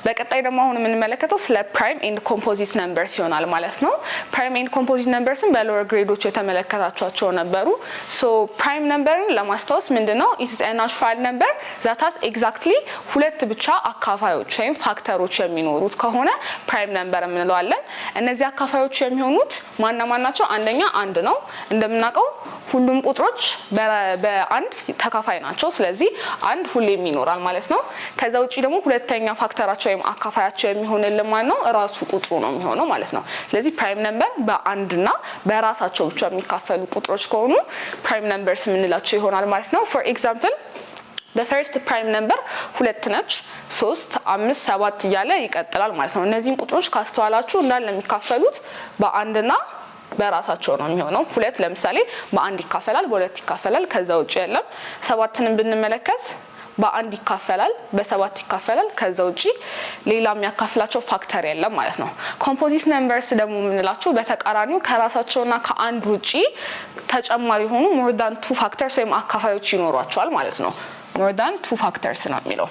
በቀጣይ ደግሞ አሁን የምንመለከተው ስለ ፕራይም ኤንድ ኮምፖዚት ነምበርስ ይሆናል ማለት ነው። ፕራይም ኤንድ ኮምፖዚት ነምበርስን በሎወር ግሬዶች የተመለከታችኋቸው ነበሩ። ሶ ፕራይም ነምበርን ለማስታወስ ምንድነው it is a natural number that has exactly ሁለት ብቻ አካፋዮች ወይም ፋክተሮች የሚኖሩት ከሆነ ፕራይም ነምበር እንለዋለን። እነዚህ አካፋዮች የሚሆኑት ማን ናቸው? አንደኛ አንድ ነው። እንደምናውቀው ሁሉም ቁጥሮች በአንድ ተካፋይ ናቸው። ስለዚህ አንድ ሁሌም ይኖራል ማለት ነው። ከዛ ውጪ ደግሞ ሁለተኛ ፋክተራቸው ወይም አካፋያቸው የሚሆንልን ማለት ነው ራሱ ቁጥሩ ነው የሚሆነው ማለት ነው። ስለዚህ ፕራይም ነምበር በአንድና በራሳቸው ብቻ የሚካፈሉ ቁጥሮች ከሆኑ ፕራይም ነምበርስ የምንላቸው ይሆናል ማለት ነው። ፎር ኤግዛምፕል the first prime number 2 ነች 3 5 7 እያለ ይቀጥላል ማለት ነው። እነዚህን ቁጥሮች ካስተዋላችሁ እንዳለ የሚካፈሉት በአንድና በራሳቸው ነው የሚሆነው። 2 ለምሳሌ በአንድ ይካፈላል፣ በሁለት ይካፈላል፣ ከዛ ውጪ የለም። 7ን ብንመለከት በአንድ ይካፈላል፣ በ7 ይካፈላል፣ ከዛ ውጪ ሌላ የሚያካፍላቸው ፋክተር የለም ማለት ነው። ኮምፖዚት ነምበርስ ደግሞ የምንላቸው በተቃራኒው ከራሳቸውና ከአንድ ውጪ ተጨማሪ ሆኑ more than 2 ፋክተርስ ወይም አካፋዮች ይኖሯቸዋል ማለት ነው። more than 2 ፋክተርስ ነው የሚለው።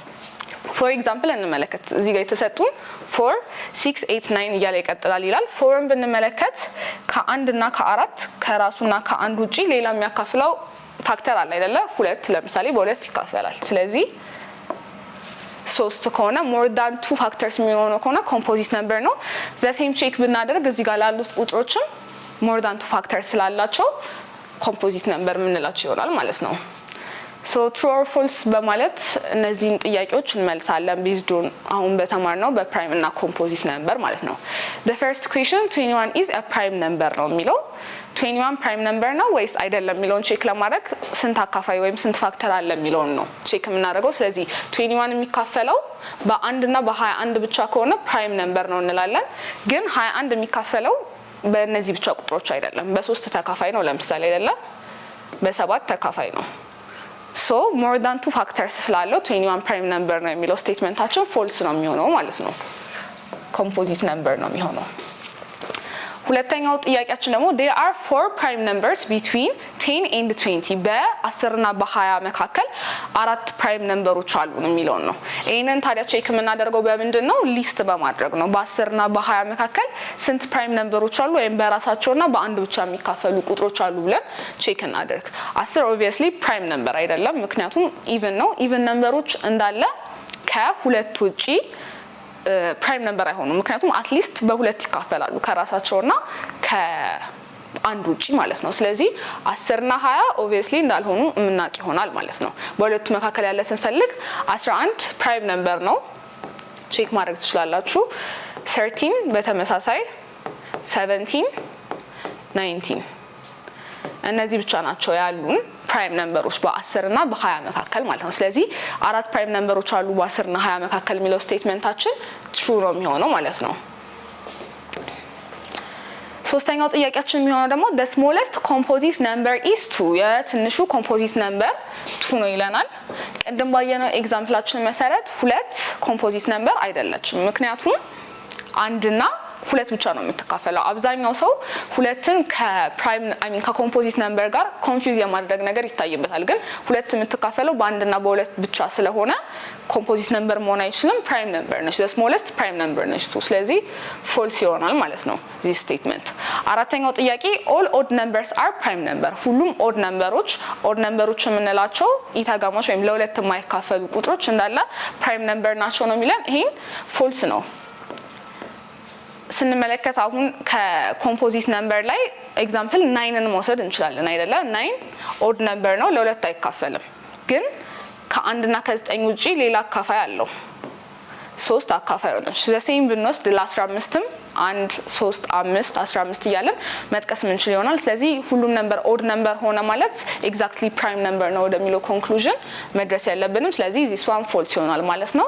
ፎር ኤግዛምፕል እንመለከት። እዚህ ጋር የተሰጡን 4 6 8 9 እያለ ይቀጥላል ይላል። 4ን ብንመለከት ከአንድ እና ከአራት ከራሱና ከአንድ ውጪ ሌላ የሚያካፍለው ፋክተር አለ አይደለ? 2 ለምሳሌ በሁለት ይካፈላል። ስለዚህ 3 ከሆነ more than 2 ፋክተርስ የሚሆነው ከሆነ ኮምፖዚት ነምበር ነው። ዘ ሴም ቼክ ብናደርግ እዚህ ጋር ላሉት ቁጥሮችም more than 2 ፋክተርስ ስላላቸው ኮምፖዚት ነምበር የምንላቸው ይሆናል ማለት ነው። ሶ ትሩ ኦር ፎልስ በማለት እነዚህን ጥያቄዎች እንመልሳለን ቤዝድ ኦን አሁን በተማርነው በፕራይም እና ኮምፖዚት ነምበር ማለት ነው። the first question 21 is a prime number ነው የሚለው 21 ፕራይም ነምበር ነው ወይስ አይደለም የሚለውን ቼክ ለማድረግ ስንት አካፋይ ወይም ስንት ፋክተር አለ የሚለውን ነው ቼክ የምናደርገው። ስለዚህ 21 የሚካፈለው በአንድ እና በ21 ብቻ ከሆነ ፕራይም ነምበር ነው እንላለን። ግን 21 የሚካፈለው በእነዚህ ብቻ ቁጥሮች አይደለም፣ በ3 ተካፋይ ነው ለምሳሌ አይደለም፣ በ7 ተካፋይ ነው። ሶ more than 2 ፋክተርስ ስላለው 21 ፕራይም ነምበር ነው የሚለው ስቴትመንታችን ፎልስ ነው የሚሆነው ማለት ነው። ኮምፖዚት ነምበር ነው የሚሆነው። ሁለተኛው ጥያቄያችን ደግሞ there are 4 prime numbers between 10 and 20 በ10 እና በ20 መካከል 4 ፕራይም ነምበሮች አሉ የሚለውን ነው። ይሄንን ታዲያ ቼክ የምናደርገው በምንድን ነው? ሊስት በማድረግ ነው። በ10 እና በ20 መካከል ስንት ፕራይም ነምበሮች አሉ ወይም በራሳቸውና በአንድ ብቻ የሚካፈሉ ቁጥሮች አሉ ብለን ቼክ እናደርግ። 10 obviously ፕራይም ነምበር አይደለም፣ ምክንያቱም ኢቭን ነው። ኢቭን ነምበሮች እንዳለ ከሁለት ውጪ ፕራይም ነምበር አይሆኑም፣ ምክንያቱም አትሊስት በሁለት ይካፈላሉ ከራሳቸውና ከአንድ ውጪ ማለት ነው። ስለዚህ 10 እና 20 obviously እንዳልሆኑ የምናውቅ ይሆናል ማለት ነው። በሁለቱ መካከል ያለ ስንፈልግ 11 ፕራይም ነምበር ነው፣ ቼክ ማድረግ ትችላላችሁ። 13 በተመሳሳይ 17 19 እነዚህ ብቻ ናቸው ያሉን ፕራይም ነምበሮች በ10 እና በ20 መካከል ማለት ነው። ስለዚህ 4 ፕራይም ነምበሮች አሉ በ10 እና 20 መካከል የሚለው ስቴትመንታችን ትሩ ነው የሚሆነው ማለት ነው። ሶስተኛው ጥያቄያችን የሚሆነው ደግሞ the smallest composite number is 2 የትንሹ ኮምፖዚት ነምበር 2 ነው ይለናል። ቅድም ባየነው ኤግዛምፕላችን መሰረት 2 ኮምፖዚት ነምበር አይደለችም፣ ምክንያቱም አንድና 2 ብቻ ነው የምትካፈለው። አብዛኛው ሰው ሁለትን ከፕራይም ከኮምፖዚት ነምበር ጋር ኮንፊውዝ የማድረግ ነገር ይታይበታል። ግን 2 የምትካፈለው በአንድና በሁለት ብቻ ስለሆነ ኮምፖዚት ነምበር መሆን አይችልም፣ ፕራይም ነምበር ነች። the smallest prime number ነች 2። ስለዚህ ፎልስ ይሆናል ማለት ነው this statement። አራተኛው ጥያቄ all odd numbers are prime number ሁሉም ኦድ ነምበሮች የምንላቸው ኢታጋማሽ ወይም ለሁለት የማይካፈሉ ቁጥሮች እንዳለ ፕራይም ነምበር ናቸው ነው የሚለን። ይሄን ፎልስ ነው። ስንመለከት አሁን ከኮምፖዚት ነምበር ላይ ኤግዛምፕል 9ን መውሰድ እንችላለን አይደለ? 9 ኦድ ነምበር ነው፣ ለሁለት አይካፈልም። ግን ከአንድ እና ከ9 ውጪ ሌላ አካፋይ አለው፣ 3 አካፋይ ነው። ስለዚህ ብንወስድ ለ15ም 1 3 5 15 እያለን መጥቀስ ምንችል ይሆናል። ስለዚህ ሁሉም ነምበር ኦድ ነምበር ሆነ ማለት ኤግዛክትሊ ፕራይም ነምበር ነው ወደሚለው ኮንክሉዥን መድረስ ያለብንም። ስለዚህ this one false ይሆናል ማለት ነው።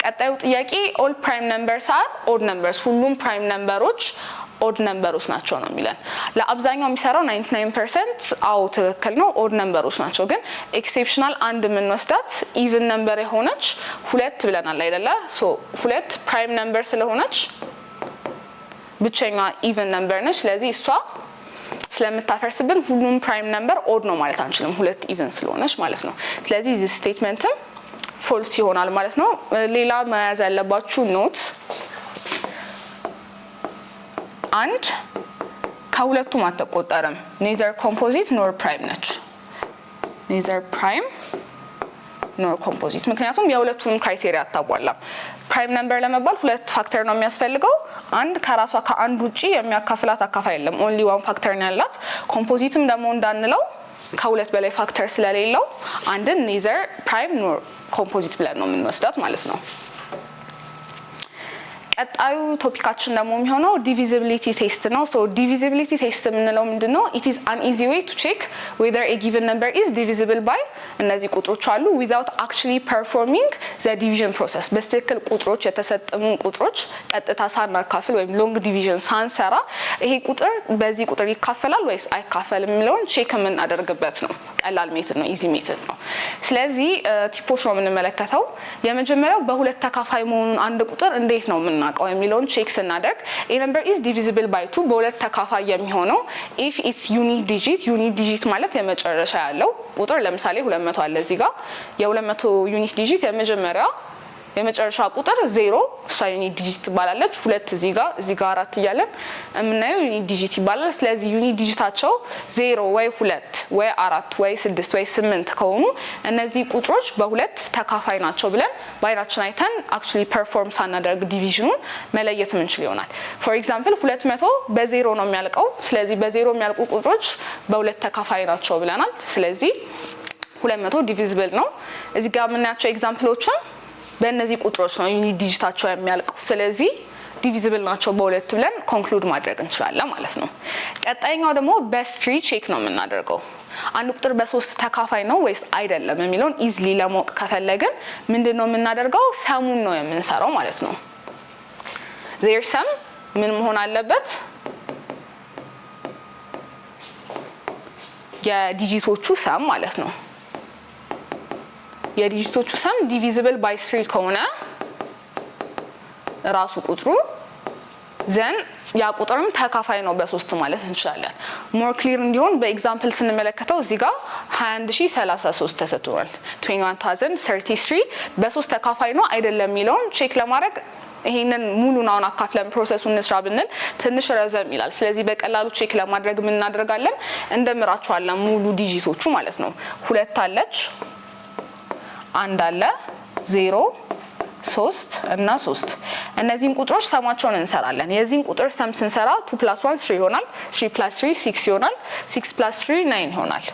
ቀጣዩ ጥያቄ all prime numbers are odd numbers ሁሉም ፕራይም ነምበሮች ኦድ ነምበሮች ናቸው ነው የሚለን። ለአብዛኛው የሚሰራው 99% አው ትክክል ነው፣ ኦድ ነምበሮች ናቸው። ግን ኤክሴፕሽናል አንድ የምንወስዳት ኢቭን ነምበር የሆነች 2 ብለናል አይደለ? ሶ 2 ፕራይም ነምበር ስለሆነች ብቸኛ ኢቭን ነምበር ነች። ስለዚህ እሷ ስለምታፈርስብን ሁሉም ፕራይም ነምበር ኦድ ነው ማለት አንችልም፣ 2 ኢቭን ስለሆነች ማለት ነው። ስለዚህ this statementም ፎልስ ይሆናል ማለት ነው። ሌላ መያዝ ያለባችሁ ኖት አንድ ከሁለቱም አትቆጠርም ኔዘር ኮምፖዚት ኖር ፕራይም ነች ኔዘር ፕራይም ኖር ኮምፖዚት ምክንያቱም የሁለቱንም ክራይቴሪያ አታሟላም ፕራይም ነምበር ለመባል ሁለት ፋክተር ነው የሚያስፈልገው አንድ ከራሷ ከአንድ ውጪ የሚያካፍላት አካፋይ የለም ኦንሊ ዋን ፋክተር ነው ያላት ኮምፖዚትም ደግሞ እንዳንለው ከሁለት በላይ ፋክተር ስለሌለው አንድን ኔዘር ፕራይም ኖር ኮምፖዚት ብለን ነው የምንወስዳት ማለት ነው ቀጣዩ ቶፒካችን ደግሞ የሚሆነው ዲቪዚቢሊቲ ቴስት ነው ሶ ዲቪዚቢሊቲ ቴስት የምንለው ምንድነው it is an easy way to check whether a given number is divisible by እነዚህ ቁጥሮች አሉ without actually performing the division process በትክክል ቁጥሮች የተሰጠሙ ቁጥሮች ቀጥታ ሳናካፍል ወይም ሎንግ ዲቪዥን ሳንሰራ ይሄ ቁጥር በዚህ ቁጥር ይካፈላል ወይስ አይካፈልም የሚለውን ቼክ የምናደርግበት ነው ቀላል ሜትድ ነው ኢዚ ሜትድ ነው ስለዚህ ቲፖች ነው የምንመለከተው የመጀመሪያው በሁለት ተካፋይ መሆኑን አንድ ቁጥር እንዴት ነው የምናውቀው የሚለውን ቼክ ስናደርግ a number is divisible by 2 በሁለት ተካፋይ የሚሆነው if its unique digit ማለት የመጨረሻ ያለው ቁጥር ለምሳሌ 200 አለ እዚህ ጋር የ200 ዩኒክ ዲጂት የመጨረሻ ቁጥር 0 እሷ ዩኒክ ዲጂት ትባላለች ሁለት እዚህ ጋር አራት እያለን የምናየው ዩኒክ ዲጂት ይባላል ስለዚህ ዩኒክ ዲጂታቸው 0 ወይ 2 ወይ 4 ወይ 6 ወይ 8 ከሆኑ እነዚህ ቁጥሮች በሁለት ተካፋይ ናቸው ብለን ባይናችን አይተን actually perform ሳናደርግ ዲቪዥኑን መለየት ምንችል ይሆናል for example 200 በ0 ነው የሚያልቀው ስለዚህ በ0 የሚያልቁ ቁጥሮች በሁለት ተካፋይ ናቸው ብለናል ስለዚህ 200 ዲቪዚብል ነው እዚህ ጋር የምናያቸው ኤግዛምፕሎችን በእነዚህ ቁጥሮች ነው ዩኒክ ዲጂታቸው የሚያልቀው ስለዚህ ዲቪዚብል ናቸው በሁለት ብለን ኮንክሉድ ማድረግ እንችላለን ማለት ነው ቀጣይኛው ደግሞ ቤስት ትሪ ቼክ ነው የምናደርገው አንድ ቁጥር በሶስት ተካፋይ ነው ወይስ አይደለም የሚለውን ኢዝሊ ለማወቅ ከፈለግን ምንድነው የምናደርገው ሰሙን ነው የምንሰራው ማለት ነው their sum ምን መሆን አለበት የዲጂቶቹ ሰም ማለት ነው የዲጂቶቹ ሰም ዲቪዚብል ባይ 3 ከሆነ ራሱ ቁጥሩ ዘን ያ ቁጥርም ተካፋይ ነው በ3 ማለት እንችላለን ሞር ክሊር እንዲሆን በኤግዛምፕል ስንመለከተው እዚህ ጋር 21033 ተሰጥቷል 21033 በ3 ተካፋይ ነው አይደለም የሚለውን ቼክ ለማድረግ ይሄንን ሙሉን አሁን አካፍለን ፕሮሰሱን እንስራ ብንል ትንሽ ረዘም ይላል ስለዚህ በቀላሉ ቼክ ለማድረግ ምን እናደርጋለን እንደምራቸዋለን ሙሉ ዲጂቶቹ ማለት ነው 2 አለች 1 አለ 0 3 እና 3 እነዚህን ቁጥሮች ሰማቸውን እንሰራለን የዚህን ቁጥር ሰም ስንሰራ 2 + 1 3 ይሆናል 3 + 3 6 ይሆናል 6 + 3 9 ይሆናል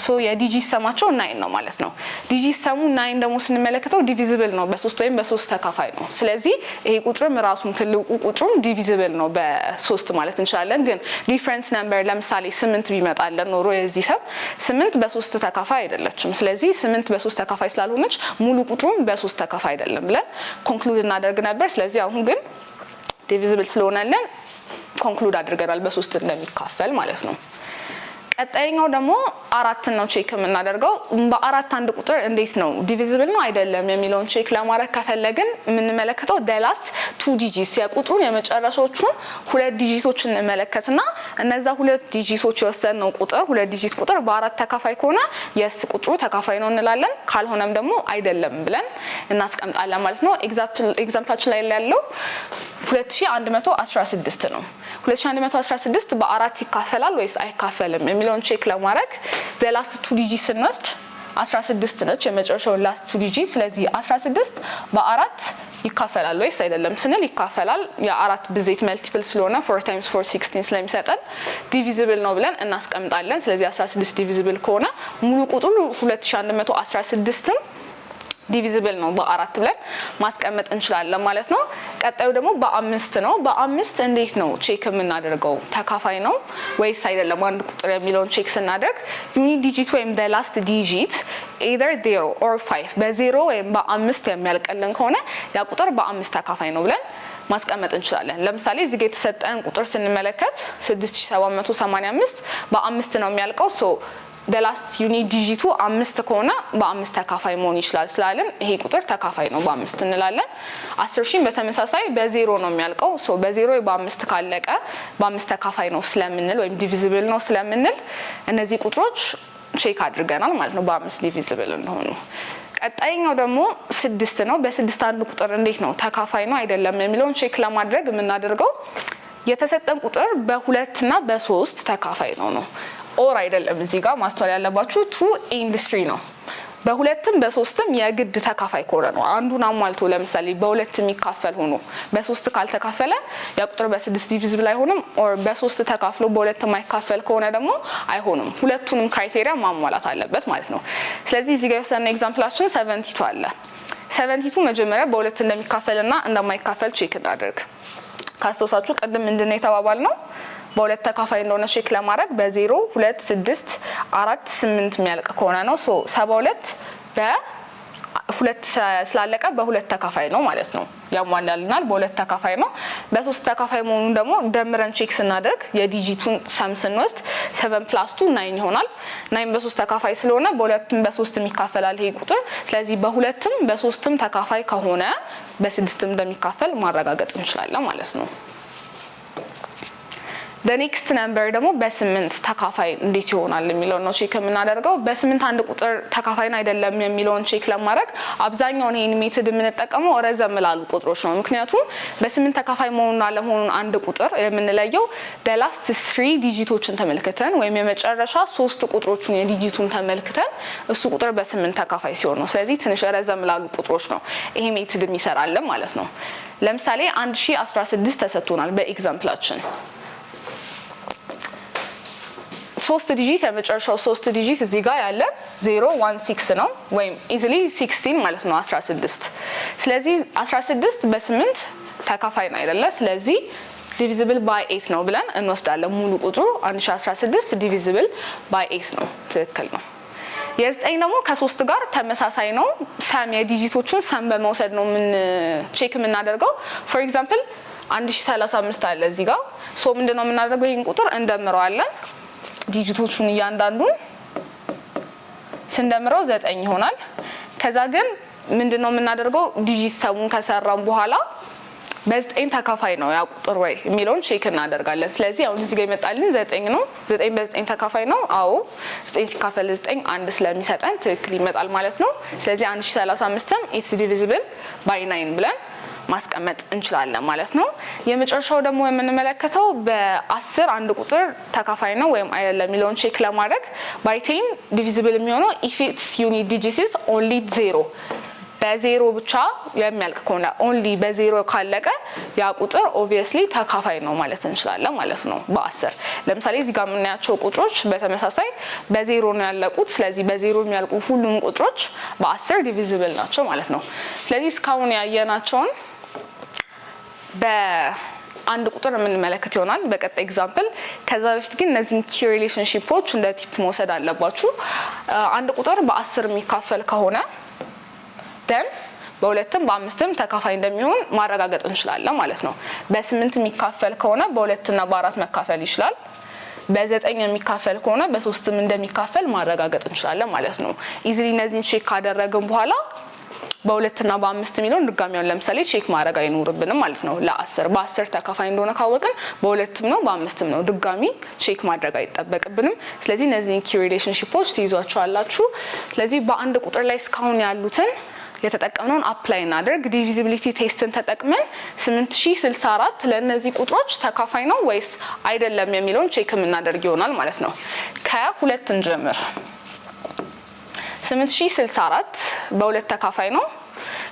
ሶ የዲጂት ሰማቸው 9 ነው ማለት ነው ዲጂት ሰሙ 9 ደግሞ ስንመለከተው ዲቪዚብል ነው በ3 ወይም በ3 ተካፋይ ነው ስለዚህ ይሄ ቁጥርም ራሱን ትልቁ ቁጥሩም ዲቪዚብል ነው በ3 ማለት እንችላለን ግን ዲፈረንስ ነምበር ለምሳሌ 8 ቢመጣለን ኖሮ የዚህ ሰም 8 በ3 ተካፋይ አይደለችም ስለዚህ 8 በ3 ተካፋይ ስላልሆነች ሙሉ ቁጥሩም በ3 ተካፋይ አይደለም ብለን ኮንክሉድ እናደርግ ነበር ስለዚህ አሁን ግን ዲቪዚብል ስለሆነልን ኮንክሉድ አድርገናል በ3 እንደሚካፈል ማለት ነው ቀጣይኛው ደግሞ አራት ነው ቼክ የምናደርገው በአራት አንድ ቁጥር እንዴት ነው ዲቪዚብል ነው አይደለም የሚለውን ቼክ ለማድረግ ከፈለግን የምንመለከተው the last 2 digits የቁጥሩን የመጨረሻዎቹን ሁለት ዲጂቶችን እንመለከትና እነዛ ሁለት ዲጂቶች የወሰነው ቁጥር ሁለት ዲጂት ቁጥር በአራት ተካፋይ ከሆነ የስ ቁጥሩ ተካፋይ ነው እንላለን ካልሆነም ደግሞ አይደለም ብለን እናስቀምጣለን ማለት ነው ኤግዛምፕላችን ላይ ያለው 2116 ነው 2116 በአራት ይካፈላል ወይስ አይካፈልም የሚለውን ቼክ ለማድረግ the last 2 digits ስንወስድ 16 ነች የመጨረሻው last 2 digits ስለዚህ 16 በአራት ይካፈላል ወይስ አይደለም ስንል ይካፈላል የአራት ብዜት መልቲፕል ስለሆነ 4 times 4 16 ስለሚሰጠን ዲቪዚብል ነው ብለን እናስቀምጣለን ስለዚህ 16 ዲቪዚብል ከሆነ ሙሉ ቁጥሩ 2116 ዲቪዚብል ነው በአራት ብለን ማስቀመጥ እንችላለን ማለት ነው ቀጣዩ ደግሞ በአምስት ነው በአምስት እንዴት ነው ቼክ የምናደርገው ተካፋይ ነው ወይስ አይደለም አንድ ቁጥር የሚለውን ቼክ ስናደርግ ዩኒክ ዲጂት ወይም the last digit either 0 or 5 በ0 ወይም በ5 የሚያልቀልን ከሆነ ያ ቁጥር በ5 ተካፋይ ነው ብለን ማስቀመጥ እንችላለን ለምሳሌ እዚህ ጋር የተሰጠን ቁጥር ስንመለከት 6785 በ5 ነው የሚያልቀው ሶ the last unique digit 5 ከሆነ በ5 ተካፋይ መሆን ይችላል ስላልን ይሄ ቁጥር ተካፋይ ነው በ5 እንላለን 10000 በተመሳሳይ በ0 ነው የሚያልቀው ሶ በ0 በ5 ካለቀ በ5 ተካፋይ ነው ስለምንል ወይም ዲቪዚብል ነው ስለምንል እነዚህ ቁጥሮች ቼክ አድርገናል ማለት ነው በ5 ዲቪዚብል እንደሆኑ ቀጣይኛው ደግሞ 6 ነው። በ6 አንድ ቁጥር እንዴት ነው ተካፋይ ነው አይደለም የሚለውን ቼክ ለማድረግ የምናደርገው የተሰጠን ቁጥር በ2 እና በ3 ተካፋይ ነው ኦር አይደለም። እዚህ ጋር ማስተዋል ያለባችሁ 2 and 3 ነው። በሁለትም በሶስትም የግድ ተካፋይ ከሆነ ነው። አንዱን አሟልቶ ለምሳሌ በሁለት የሚካፈል ሆኖ በሶስት ካልተካፈለ ያ ቁጥር በ6 ዲቪዚብል አይሆንም። ኦር በሶስት ተካፍሎ በሁለት የማይካፈል ከሆነ ደግሞ አይሆንም። ሁለቱንም ክራይቴሪያ ማሟላት አለበት ማለት ነው። ስለዚህ እዚህ ጋር የወሰነ ኤግዛምፕላችን 72 አለ። 72 መጀመሪያ በሁለት እንደሚካፈልና እንደማይካፈል ቼክ እናድርግ። ካስተውሳችሁ ቅድም ምንድነው የተባባል ነው በሁለት ተካፋይ እንደሆነ ቼክ ለማድረግ በ0 2 6 4 8 የሚያልቅ ከሆነ ነው። ሶ 72 በሁለት ስላለቀ በሁለት ተካፋይ ነው ማለት ነው። ያሟላልናል በሁለት ተካፋይ ነው። በሶስት ተካፋይ መሆኑን ደግሞ ደምረን ቼክ ስናደርግ የዲጂቱን ሰም ስንወስድ 7 + 2 9 ይሆናል። 9 በሶስት ተካፋይ ስለሆነ በሁለትም በሶስትም ይካፈላል ይሄ ቁጥር። ስለዚህ በሁለትም በሶስትም ተካፋይ ከሆነ በስድስትም እንደሚካፈል ማረጋገጥ እንችላለን ማለት ነው። the next number ደግሞ በ8 ተካፋይ እንዴት ይሆናል የሚለው ነው ቼክ የምናደርገው። በ8 አንድ ቁጥር ተካፋይ ነው አይደለም የሚለውን ቼክ ለማድረግ አብዛኛውን ይሄን ሜተድ የምንጠቀመው ረዘም ላሉ ቁጥሮች ነው። ምክንያቱም በ8 ተካፋይ መሆኑን አለመሆኑን አንድ ቁጥር የምንለየው the last 3 ዲጂቶችን ተመልክተን ወይም የመጨረሻ 3 ቁጥሮችን የዲጂቱን ተመልክተን እሱ ቁጥር በ8 ተካፋይ ሲሆን ነው። ስለዚህ ትንሽ ረዘም ላሉ ቁጥሮች ነው ይሄ ሜተድ የሚሰራልን ማለት ነው። ለምሳሌ 1016 ተሰጥቶናል በኤግዛምፕላችን 3 ዲጂት የመጨረሻው 3 ዲጂት እዚህ ጋር ያለ 016 ነው ወይም easily 16 ማለት ነው 16። ስለዚህ 16 በ8 ተካፋይ ነው አይደለ? ስለዚህ divisible by 8 ነው ብለን እንወስዳለን። ሙሉ ቁጥሩ 1016 divisible by 8 ነው። ትክክል ነው። የ9 ደግሞ ከ3 ጋር ተመሳሳይ ነው። ሰም የዲጂቶቹን ሰም በመውሰድ ነው ምን ቼክ የምናደርገው። for example 1035 አለ እዚህ ጋር። ሶ ምንድነው የምናደርገው? ይሄን ቁጥር እንደምረዋለን። ዲጂቶቹን እያንዳንዱን ስንደምረው 9 ይሆናል። ከዛ ግን ምንድነው የምናደርገው? ዲጂት ሰሙን ከሰራን በኋላ በ9 ተካፋይ ነው ያ ቁጥር ወይ የሚለውን ቼክ እናደርጋለን። ስለዚህ አሁን እዚህ ጋር ይመጣልን 9 ነው። 9 በ9 ተካፋይ ነው። አዎ 9 ሲካፈል 9 1 ስለሚሰጠን ትክክል ይመጣል ማለት ነው። ስለዚህ 1035ም ኢትስ ዲቪዚብል ባይ 9 ብለን ማስቀመጥ እንችላለን ማለት ነው። የመጨረሻው ደግሞ የምንመለከተው በ10 አንድ ቁጥር ተካፋይ ነው ወይም አይደለም የሚለውን ቼክ ለማድረግ by 10 divisible የሚሆነው if its unit digit is only 0 በዜሮ ብቻ የሚያልቅ ከሆነ only በዜሮ ካለቀ ያ ቁጥር obviously ተካፋይ ነው ማለት እንችላለን ማለት ነው። በ10 ለምሳሌ እዚህ ጋር የምናያቸው ቁጥሮች በተመሳሳይ በዜሮ ነው ያለቁት። ስለዚህ በዜሮ የሚያልቁ ሁሉም ቁጥሮች በ10 divisible ናቸው ማለት ነው። ስለዚህ እስካሁን ያየናቸውን በአንድ ቁጥር የምንመለከት ይሆናል በቀጣይ ኤግዛምፕል። ከዛ በፊት ግን እነዚህን ኪ ሪሌሽንሺፖች እንደ ቲፕ መውሰድ አለባችሁ። አንድ ቁጥር በ10 የሚካፈል ከሆነ ደን በሁለትም በአምስትም ተካፋይ እንደሚሆን ማረጋገጥ እንችላለን ማለት ነው። በ8 የሚካፈል ከሆነ በ2 እና በ4 መካፈል ይችላል። በ9 የሚካፈል ከሆነ በ3ም እንደሚካፈል ማረጋገጥ እንችላለን ማለት ነው። ኢዚሊ እነዚህን ቼክ ካደረግን በኋላ በ2 እና በ5 የሚለውን ድጋሚውን ለምሳሌ ቼክ ማድረግ አይኖርብንም ማለት ነው። ለ10 በ10 ተካፋይ እንደሆነ ካወቅን በ2ም ነው በ5ም ነው ድጋሚ ቼክ ማድረግ አይጠበቅብንም። ስለዚህ እነዚህን ኪ ሪሌሽንሺፖች ትይዟቸዋላችሁ። ስለዚህ በአንድ ቁጥር ላይ እስካሁን ያሉትን የተጠቀምነውን አፕላይ እናድርግ። ዲቪዚቢሊቲ ቴስትን ተጠቅመን 8064 ለእነዚህ ቁጥሮች ተካፋይ ነው ወይስ አይደለም የሚለውን ቼክ የምናደርግ ይሆናል ማለት ነው። ከሁለት እንጀምር። 8064 በሁለት ተካፋይ ነው።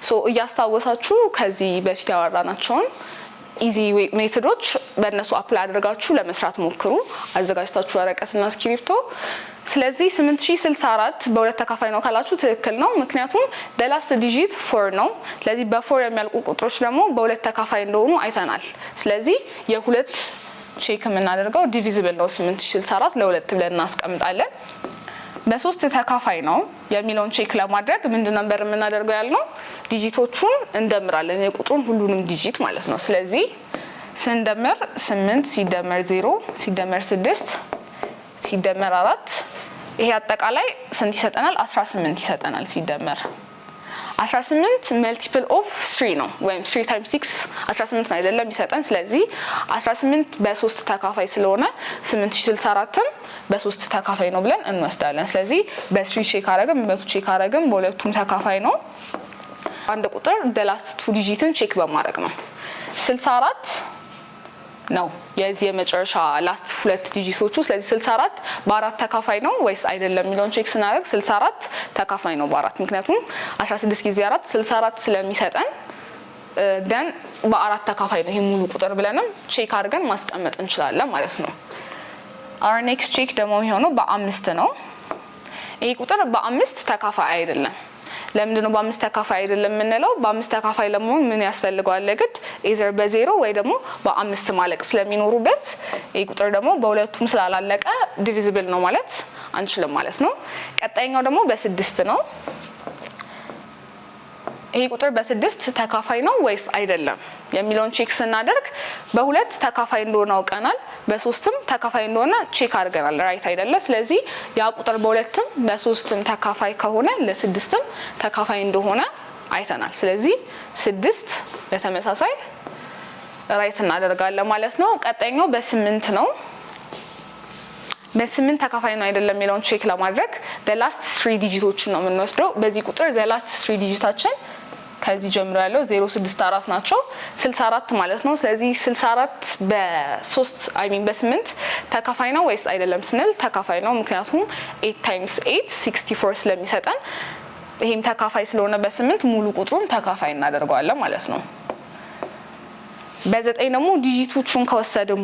ሶ እያስታወሳችሁ ከዚህ በፊት ያወራናቸውን ኢዚ ሜቶዶች በእነሱ አፕላይ አድርጋችሁ ለመስራት ሞክሩ፣ አዘጋጅታችሁ ወረቀትና እስክሪብቶ። ስለዚህ 8064 በሁለት ተካፋይ ነው ካላችሁ ትክክል ነው። ምክንያቱም the last digit 4 ነው። ስለዚህ በ4 የሚያልቁ ቁጥሮች ደግሞ በሁለት ተካፋይ እንደሆኑ አይተናል። ስለዚህ የሁለት ቼክ የምናደርገው divisible ነው 8064 ለሁለት ብለን እናስቀምጣለን። በ3 ተካፋይ ነው የሚለውን ቼክ ለማድረግ ምንድን ነበር የምናደርገው ያልነው? ዲጂቶቹን እንደምራለን፣ የቁጥሩን ሁሉንም ዲጂት ማለት ነው። ስለዚህ ስንደምር 8 ሲደመር 0 ሲደመር 6 ሲደመር 4 ይሄ አጠቃላይ ስንት ይሰጠናል? 18 ይሰጠናል። ሲደመር 18 መልቲፕል ኦፍ 3 ነው ወይም 3 times 6 18 ነው አይደለም ይሰጠን። ስለዚህ 18 በ3 ተካፋይ ስለሆነ 8064ም በ3 ተካፋይ ነው ብለን እንወስዳለን። ስለዚህ በ3 ቼክ አረግን በ2 ቼክ አረግን በሁለቱም ተካፋይ ነው። አንድ ቁጥር the last 2 ዲጂትን ቼክ በማድረግ ነው። 64 ነው የዚህ የመጨረሻ ላስት 2 ዲጂቶቹ። ስለዚህ 64 በ4 ተካፋይ ነው ወይስ አይደለም የሚለውን ቼክ ስናደርግ 64 ተካፋይ ነው በ4 ምክንያቱም 16 ጊዜ 4 64 ስለሚሰጠን ደን በ4 ተካፋይ ነው ይሄ ሙሉ ቁጥር ብለንም ቼክ አድርገን ማስቀመጥ እንችላለን ማለት ነው። our next check ደግሞ የሚሆነው በ5 ነው። ይሄ ቁጥር በ5 ተካፋይ አይደለም። ለምንድነው በ5 ተካፋይ አይደለም የምንለው? በ5 ተካፋይ ለመሆን ምን ያስፈልጋል? ለግድ either በ0 ወይ ደግሞ በ5 ማለቅ ስለሚኖሩበት ይሄ ቁጥር ደግሞ በሁለቱም ስላላለቀ ዲቪዚብል ነው ማለት አንችልም ማለት ነው። ቀጣይኛው ደግሞ በ6 ነው። ይሄ ቁጥር በ6 ተካፋይ ነው ወይስ አይደለም የሚለውን ቼክ ስናደርግ በ2 ተካፋይ እንደሆነ አውቀናል፣ በ3ም ተካፋይ እንደሆነ ቼክ አድርገናል ራይት አይደለ? ስለዚህ ያ ቁጥር በ2ም በ3ም ተካፋይ ከሆነ ለ6ም ተካፋይ እንደሆነ አይተናል። ስለዚህ 6 በተመሳሳይ ራይት እናደርጋለን ማለት ነው። ቀጣይኛው በ8 ነው። በ8 ተካፋይ ነው አይደለም የሚለውን ቼክ ለማድረግ the last 3 ዲጂቶችን ነው የምንወስደው። በዚህ ቁጥር the last 3 ዲጂታችን ከዚህ ጀምሮ ያለው 064 ናቸው 64 ማለት ነው። ስለዚህ 64 በ3 በ8 ተካፋይ ነው ወይስ አይደለም ስንል ተካፋይ ነው። ምክንያቱም 8 times 8 64 ስለሚሰጠን ይሄም ተካፋይ ስለሆነ በ8 ሙሉ ቁጥሩን ተካፋይ እናደርገዋለን ማለት ነው። በ9 ደግሞ ዲጂቱን ከወሰድን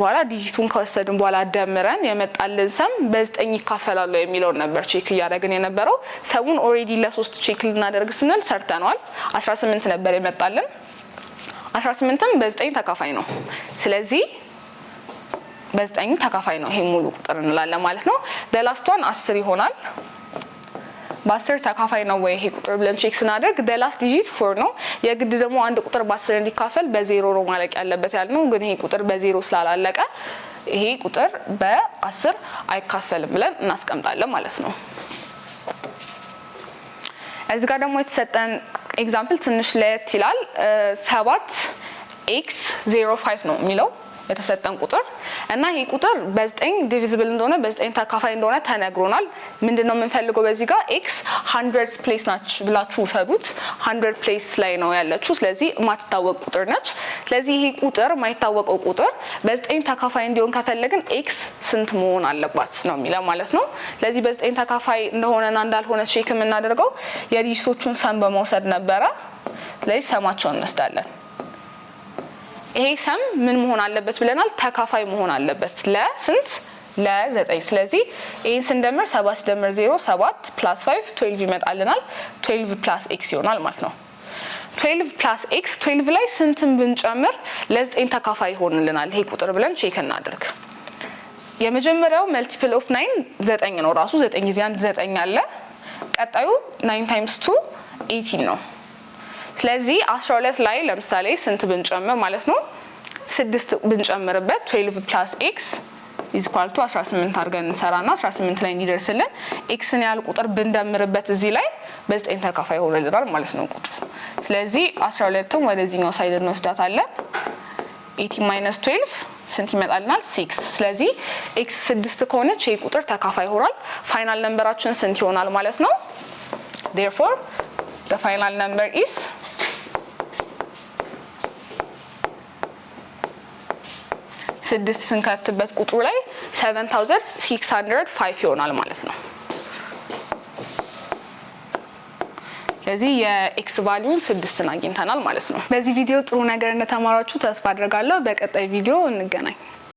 በኋላ ደምረን የመጣልን ሰም በ9 ይካፈላሉ የሚለው ነበር ቼክ እያደረግን የነበረው። ሰሙን ኦሬዲ ለ3 ቼክ ልናደርግ ስንል ሰርተናል። 18 ነበር የመጣልን። 18ም በ9 ተካፋይ ነው። ስለዚህ በ9 ተካፋይ ነው ይሄ ሙሉ ቁጥር እንላለን ማለት ነው። ደላስቷን 10 ይሆናል። በ10 ተካፋይ ነው ወይ ይሄ ቁጥር ብለን ቼክ ስናደርግ the last digit 4 ነው። የግድ ደግሞ አንድ ቁጥር በ10 እንዲካፈል በ0 ነው ማለቅ ያለበት ያልነው፣ ግን ይሄ ቁጥር በ0 ስላላለቀ ይሄ ቁጥር በ10 አይካፈልም ብለን እናስቀምጣለን ማለት ነው። እዚህ ጋር ደግሞ የተሰጠን ኤግዛምፕል ትንሽ ለየት ይላል። 7x05 ነው የሚለው የተሰጠን ቁጥር እና ይሄ ቁጥር በ9 ዲቪዚብል እንደሆነ በ9 ተካፋይ እንደሆነ ተነግሮናል። ምንድነው የምንፈልገው በዚህ ጋር x 100 ፕሌስ ናች ብላችሁ ሰዱት 100 ፕሌስ ላይ ነው ያለችው። ስለዚህ ማትታወቅ ቁጥር ነች። ስለዚህ ይሄ ቁጥር ማይታወቀው ቁጥር በ9 ተካፋይ እንዲሆን ከፈለግን x ስንት መሆን አለባት ነው የሚለው ማለት ነው። ስለዚህ በ9 ተካፋይ እንደሆነና እንዳልሆነ ቼክ የምናደርገው የዲጂቶቹን ሰም በመውሰድ ነበረ። ስለዚህ ሰማቸውን እንወስዳለን። ይሄ ሰም ምን መሆን አለበት ብለናል? ተካፋይ መሆን አለበት ለስንት? ለ9። ስለዚህ ይሄን ስንደምር 7 ሲደምር 0 7 + 5 12 ይመጣልናል። 12 + x ይሆናል ማለት ነው። 12 + x 12 ላይ ስንትን ብንጨምር ለ9 ተካፋይ ይሆንልናል ይሄ ቁጥር ብለን ቼክ እናድርግ። የመጀመሪያው መልቲፕል ኦፍ 9 9 ነው ራሱ 9 ጊዜ 1 9 አለ። ቀጣዩ 9 times 2 18 ነው። ስለዚህ 12 ላይ ለምሳሌ ስንት ብንጨምር ማለት ነው 6 ብንጨምርበት 12 + x = 18 አድርገን እንሰራና 18 ላይ እንዲደርስልን xን ያህል ቁጥር ብንደምርበት እዚህ ላይ በ9 ተካፋይ ሆነልናል ማለት ነው ቁጥሩ። ስለዚህ 12ን ወደዚህኛው ሳይድ እንወስዳታለን። 18 - 12 ስንት ይመጣልናል? 6። ስለዚህ x 6 ከሆነች ይሄ ቁጥር ተካፋይ ሆኗል። ፋይናል ነምበራችን ስንት ይሆናል ማለት ነው? therefore the final number is 6 ስንከትበት ቁጥሩ ላይ 7605 ይሆናል ማለት ነው። ስለዚህ የኤክስ ቫልዩን 6 አግኝተናል ማለት ነው። በዚህ ቪዲዮ ጥሩ ነገር እንደተማራችሁ ተስፋ አድርጋለሁ። በቀጣይ ቪዲዮ እንገናኝ።